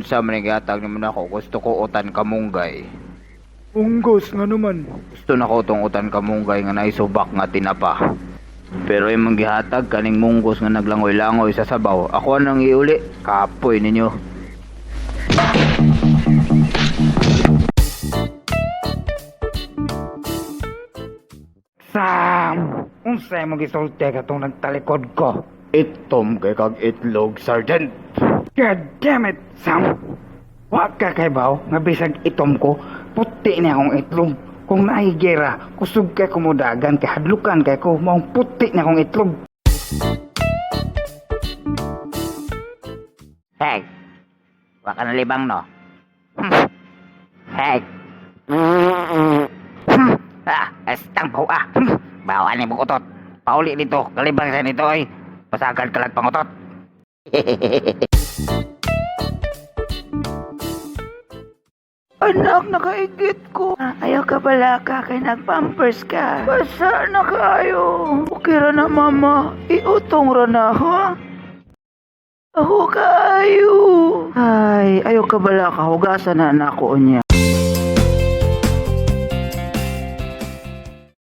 Unsa man gihatag nimo nako? Gusto ko utan kamunggay. Unggos nga naman. Gusto na ko tong utan kamunggay nga naisubak nga tinapa. Pero imong gihatag kaning munggos nga naglangoy-langoy sa sabaw. Ako nang iuli, kapoy ninyo. Sam! Unsay mo gisulti katong nagtalikod ko? Itom kay kag itlog, Sergeant. God damn it, Sam! Wa ka kay baw, nga bisag itom ko, puti niya akong itlog. Kung naigera, kusog kay kumudagan, kay hadlukan kay ko, maong puti niya akong itlog. Hey, wa ka nalibang no? Hey. Estang bau ah. Bawaan ni bukutot. Pauli dito, kalibang sa nito ay. Pasagan kalag pangutot. Anak, nakaigit ko. Ayaw ka pala ka, kay nagpampers ka. Basa na kayo. Okay ra na, mama. Iutong ra na, ha? Ako kayo. Ay, ayaw ka pala ka. Hugasan na ako niya.